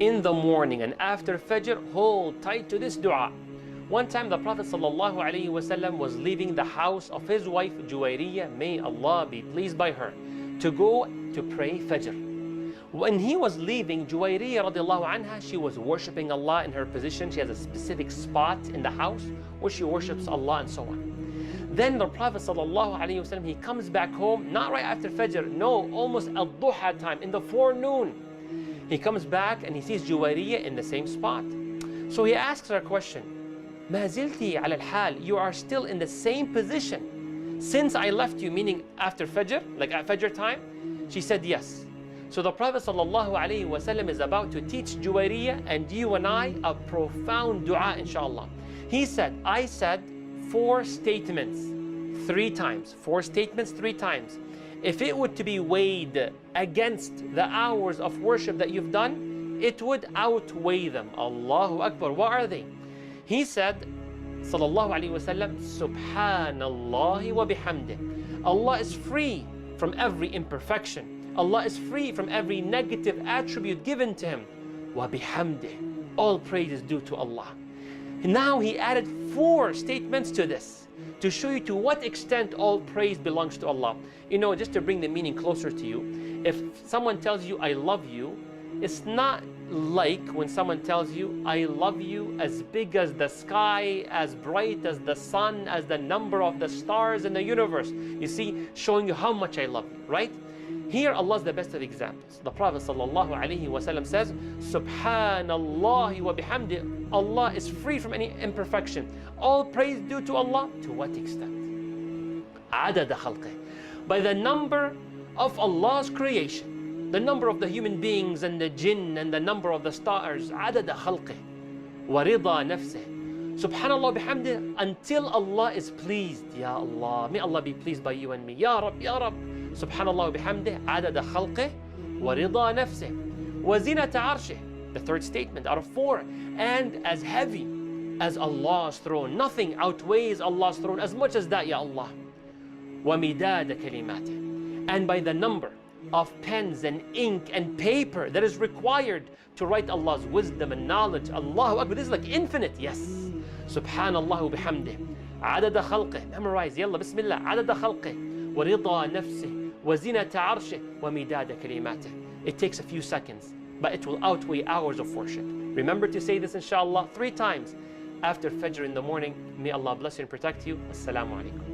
in the morning and after Fajr, hold tight to this dua. One time the Prophet ﷺ was leaving the house of his wife Juwayriyah, may Allah be pleased by her, to go to pray Fajr. When he was leaving, Juwayriyah radiallahu anha, she was worshipping Allah in her position. She has a specific spot in the house where she worships Allah and so on. Then the Prophet ﷺ, he comes back home, not right after Fajr, no, almost al-duha time, in the forenoon. He comes back and he sees Juwayriyah in the same spot. So he asks her a question, ما زلتي على الحال, you are still in the same position since I left you, meaning after Fajr, like at Fajr time? She said yes. So the Prophet ﷺ is about to teach Juwayriyah and you and I a profound dua, inshallah. He said, I said 4 statements 3 times. 4 statements 3 times. If it would to be weighed against the hours of worship that you've done, it would outweigh them. Allahu Akbar. What are they? He said, sallallahu alaihi wasallam, Subhanallah wa bihamdih. Allah is free from every imperfection. Allah is free from every negative attribute given to Him. Wa bihamdih. All praise is due to Allah. Now he added 4 statements to this to show you to what extent all praise belongs to Allah. You know, just to bring the meaning closer to you, if someone tells you, I love you, it's not like when someone tells you, I love you as big as the sky, as bright as the sun, as the number of the stars in the universe. You see, showing you how much I love you, right? Here, Allah is the best of examples. The Prophet ﷺ says, Subhanallah wa bihamdi. Allah is free from any imperfection. All praise due to Allah. To what extent? عدد خلقه. By the number of Allah's creation, the number of the human beings and the jinn and the number of the stars. عدد خلقه. ورضا نفسه. Subhanallah bihamdi, until Allah is pleased. Ya Allah, may Allah be pleased by you and me. Ya Rab, Ya Rab. Subhanallah bihamdih, adada khalqih, wa rida nafsih, wa zinata arshih. The 3rd statement out of 4. And as heavy as Allah's throne. Nothing outweighs Allah's throne as much as that, Ya Allah. Wa midada kalimatih. And by the number of pens and ink and paper that is required to write Allah's wisdom and knowledge. Allahu Akbar. This is like infinite, yes. Subhanallah bihamdih, adada khalqih. Memorize, yalla, bismillah. Adada khalqih, wa rida nafsih. وَزِنَةَ عَرْشِهِ وَمِدَادَ كَلِمَاتِهِ. It takes a few seconds, but it will outweigh hours of worship. Remember to say this, inshallah, 3 times after Fajr in the morning. May Allah bless you and protect you. Assalamu alaikum.